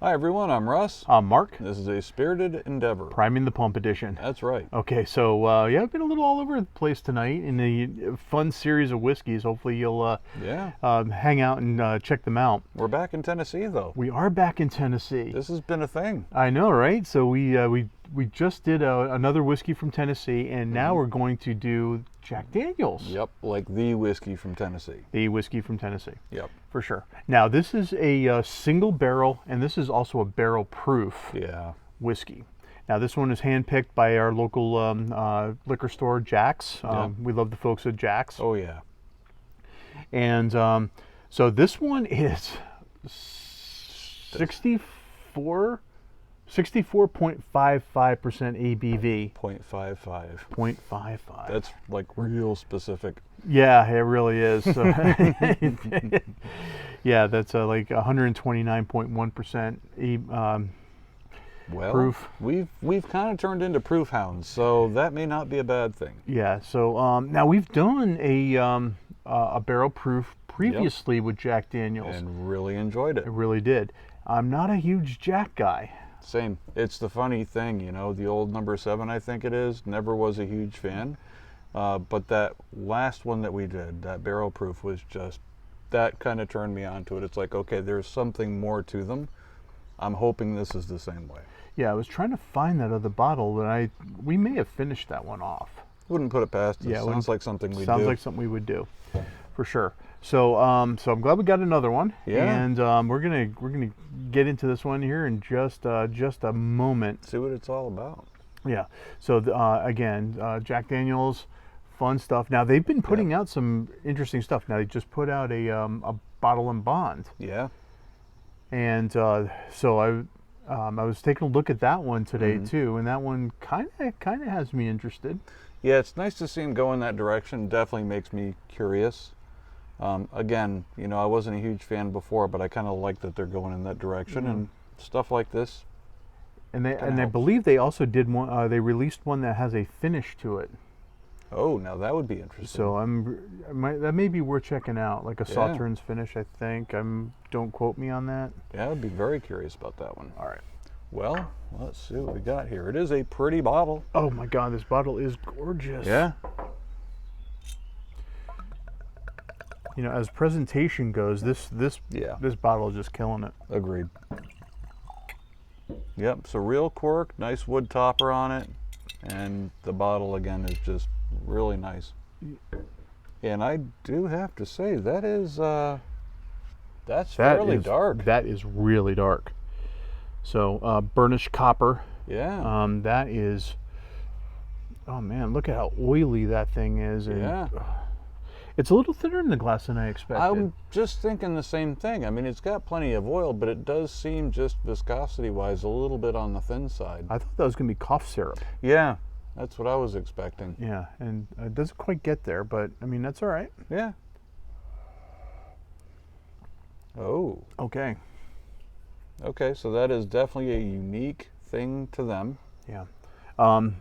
Hi everyone, I'm Russ. I'm Mark. This is a spirited endeavor. Priming the Pump edition. That's right. Okay, so yeah, I've been a little all over the place tonight in a fun series of whiskeys. Hopefully you'll hang out and check them out. We're back in Tennessee though. We are back in Tennessee. This has been a thing. I know, right? So we just did another whiskey from Tennessee, and now we're going to do Jack Daniels. Yep, like the whiskey from Tennessee. The whiskey from Tennessee. Yep. For sure. Now this is a single barrel, and this is also a barrel proof whiskey. Now this one is handpicked by our local liquor store, Jack's. We love the folks at Jack's. Oh yeah. And so this one is 64.55% ABV. 0.55. 0.55. That's like real specific. Yeah, it really is. So yeah, that's like 129.1% proof. We've kind of turned into proof hounds, so that may not be a bad thing. Yeah. So now we've done a barrel proof previously with Jack Daniels and really enjoyed it. I really did. I'm not a huge Jack guy. Same. It's the funny thing, you know, the old number 7, I think it is, never was a huge fan. But that last one that we did, that barrel proof, was just, that kind of turned me on to it. It's like, okay, there's something more to them. I'm hoping this is the same way. Yeah, I was trying to find that other bottle, but we may have finished that one off. Wouldn't put it past us. Yeah, sounds like something we do. Sounds like something we would do, for sure. So, so I'm glad we got another one. Yeah. And we're gonna get into this one here in just a moment. See what it's all about. Yeah. So again, Jack Daniels, fun stuff. Now they've been putting out some interesting stuff. Now they just put out a bottle and bond. Yeah. And so I was taking a look at that one today too, and that one kind of has me interested. Yeah, it's nice to see him go in that direction. Definitely makes me curious. Again, you know, I wasn't a huge fan before, but I kind of like that they're going in that direction and stuff like this. And I believe they also did one. They released one that has a finish to it. Oh, now that would be interesting. So that may be worth checking out, like a Sauternes finish, I think. Don't quote me on that. Yeah, I'd be very curious about that one. All right. Well, let's see what we got here. It is a pretty bottle. Oh my God, this bottle is gorgeous. Yeah. You know, as presentation goes, this bottle is just killing it. Agreed. Yep. So real cork, nice wood topper on it, and the bottle again is just really nice. And I do have to say that's fairly dark. That is really dark. So burnished copper. Yeah. That is. Oh man, look at how oily that thing is. And, yeah. It's a little thinner in the glass than I expected. I'm just thinking the same thing. I mean, it's got plenty of oil, but it does seem, just viscosity-wise, a little bit on the thin side. I thought that was going to be cough syrup. Yeah, that's what I was expecting. Yeah, and it doesn't quite get there, but, I mean, that's all right. Yeah. Oh. Okay. Okay, so that is definitely a unique thing to them. Yeah.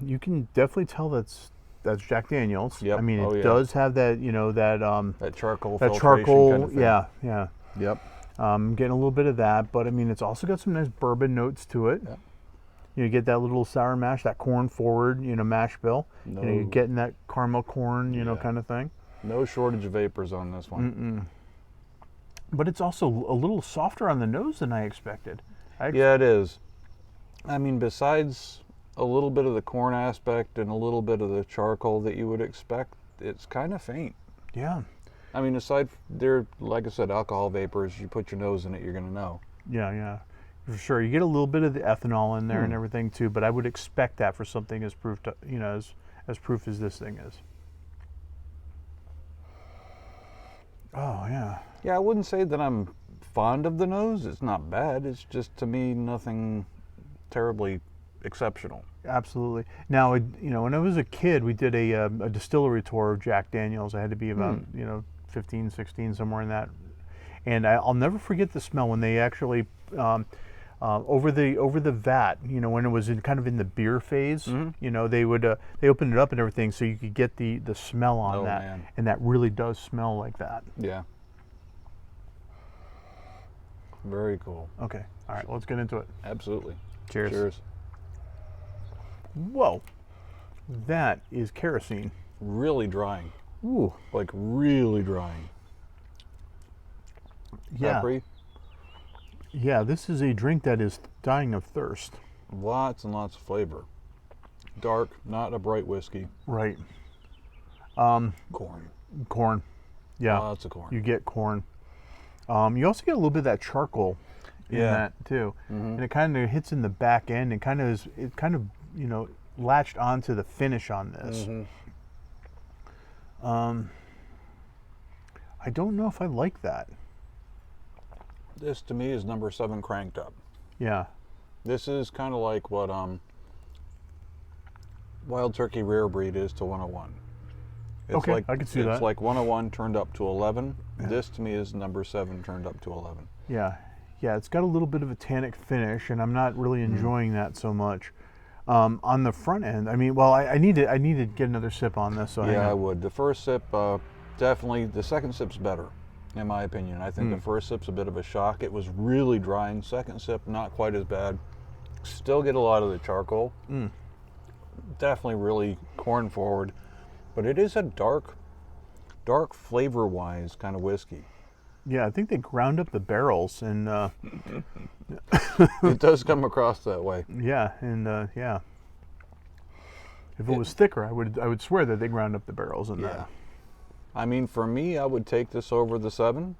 You can definitely tell that's Jack Daniels. Yep. I mean, it does have that, you know, that charcoal that filtration charcoal, kind of thing. yeah. Yep. Getting a little bit of that, but I mean, it's also got some nice bourbon notes to it. Yep. You get that little sour mash, that corn forward, you know, mash bill. No. You know, you're getting that caramel corn, you know, kind of thing. No shortage of vapors on this one. But it's also a little softer on the nose than I expected. Yeah, it is. I mean, besides a little bit of the corn aspect and a little bit of the charcoal that you would expect, it's kind of faint. Yeah. I mean, aside there, like I said, alcohol vapors, you put your nose in it, you're going to know. Yeah, for sure. You get a little bit of the ethanol in there and everything too, but I would expect that for something as proof, you know, as proof as this thing is. Oh yeah. Yeah, I wouldn't say that I'm fond of the nose. It's not bad. It's just, to me, nothing terribly exceptional. Absolutely. Now, you know, when I was a kid, we did a distillery tour of Jack Daniels. I had to be about, you know, 15, 16, somewhere in that. And I'll never forget the smell when they actually, over the vat, you know, when it was kind of in the beer phase, you know, they opened it up and everything so you could get the smell on that. Man. And that really does smell like that. Yeah. Very cool. Okay. All right. Let's get into it. Absolutely. Cheers. Cheers. Whoa. That is kerosene. Really drying. Ooh. Like really drying. Yeah. Peppery. Yeah. This is a drink that is dying of thirst. Lots and lots of flavor. Dark, not a bright whiskey. Right. Corn. Corn. Yeah. Lots of corn. You get corn. You also get a little bit of that charcoal in that too, and it kind of hits in the back end. And kind of latched onto the finish on this. I don't know if I like that. This to me is number 7 cranked up. Yeah. This is kind of like what Wild Turkey Rare Breed is to 101. It's Okay, like, I can see it's that. like 101 turned up to 11. This to me is number 7 turned up to 11. Yeah. Yeah. It's got a little bit of a tannic finish, and I'm not really enjoying that so much. On the front end, I mean, well, I need to get another sip on this. So hang Yeah, I on. would. The first sip, definitely. The second sip's better, in my opinion. I think the first sip's a bit of a shock. It was really drying. Second sip, not quite as bad. Still get a lot of the charcoal. Definitely really corn forward, but it is a dark flavor-wise kind of whiskey. Yeah, I think they ground up the barrels, and It does come across that way. yeah, If it was thicker, I would swear that they ground up the barrels in Yeah. that. I mean, for me, I would take this over the 7.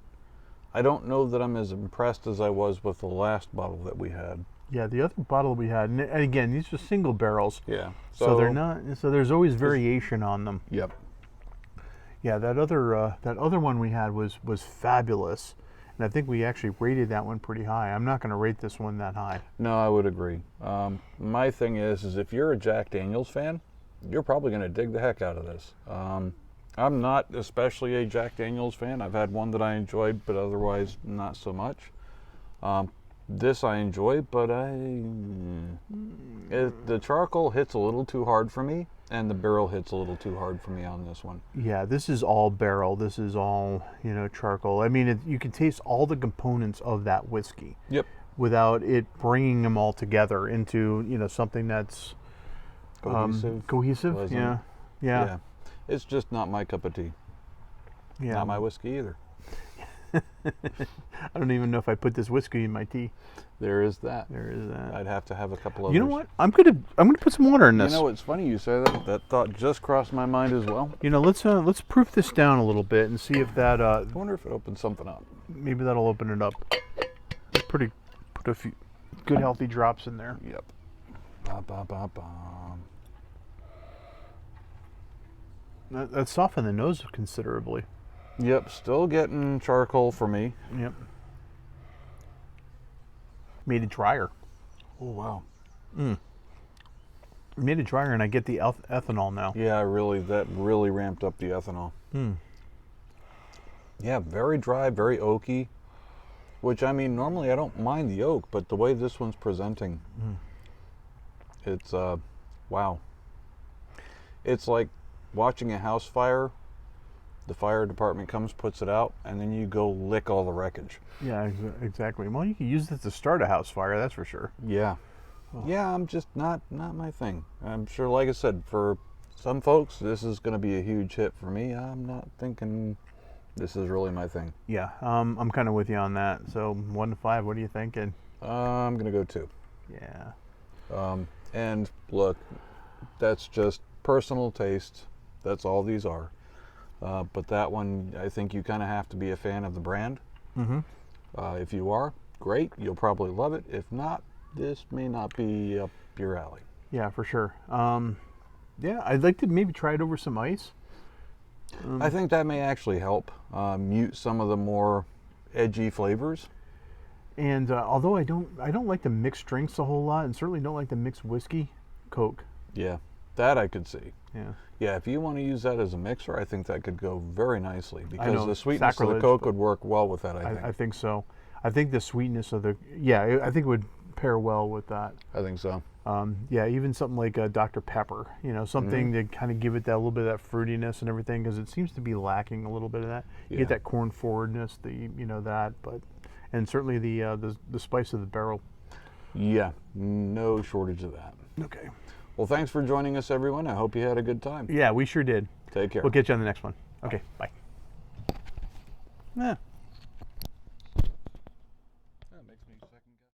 I don't know that I'm as impressed as I was with the last bottle that we had. Yeah, the other bottle we had, and again, these are single barrels, Yeah. so they're not. So there's always variation on them. Yep. Yeah, that other one we had was fabulous, and I think we actually rated that one pretty high. I'm not going to rate this one that high. No, I would agree. My thing is if you're a Jack Daniels fan, you're probably going to dig the heck out of this. I'm not especially a Jack Daniels fan. I've had one that I enjoyed, but otherwise not so much. This I enjoy, but the charcoal hits a little too hard for me, and the barrel hits a little too hard for me on this one. Yeah, this is all barrel. This is all charcoal. I mean, you can taste all the components of that whiskey. Yep. Without it bringing them all together into something that's Cohesive. cohesive. Yeah. It's just not my cup of tea. Yeah. Not my whiskey either. I don't even know if I put this whiskey in my tea. There is that. There is that. I'd have to have a couple of. You know what? I'm gonna put some water in this. You know, it's funny you say that. That thought just crossed my mind as well. Let's proof this down a little bit and see if that I wonder if it opens something up. maybe that'll open it up. Put a few good healthy drops in there. Yep. Ba, ba, ba, ba. That softened the nose considerably. Yep, still getting charcoal for me. Yep. Made it drier. Oh, wow. Made it drier, and I get the ethanol now. Yeah, that really ramped up the ethanol. Yeah, very dry, very oaky, which, I mean, normally I don't mind the oak, but the way this one's presenting, it's, wow. It's like watching a house fire. The fire department comes, puts it out, and then you go lick all the wreckage. Yeah, exactly. Well, you can use this to start a house fire, that's for sure. Yeah. Yeah, I'm just not my thing. I'm sure, like I said, for some folks, this is going to be a huge hit. For me, I'm not thinking this is really my thing. Yeah, I'm kind of with you on that. So 1 to 5, what are you thinking? I'm going to go 2. Yeah. And look, that's just personal taste. That's all these are. But that one, I think you kind of have to be a fan of the brand. If you are, great. You'll probably love it. If not, this may not be up your alley. Yeah, for sure. Yeah, I'd like to maybe try it over some ice. I think that may actually help mute some of the more edgy flavors. And although I don't like to mix drinks a whole lot, and certainly don't like to mix whiskey, Coke. Yeah, that I could see. Yeah. Yeah, if you want to use that as a mixer, I think that could go very nicely because know, the sweetness of the sacrilege, Coke but would work well with that, I think so. I think the sweetness of I think it would pair well with that. I think so. Yeah, even something like Dr. Pepper, something to kind of give it that little bit of that fruitiness and everything, because it seems to be lacking a little bit of that. You Yeah. get that corn forwardness, that, but and certainly the spice of the barrel. Yeah, no shortage of that. Okay. Well, thanks for joining us, everyone. I hope you had a good time. Yeah, we sure did. Take care. We'll get you on the next one. Okay, bye. Yeah. That makes me second.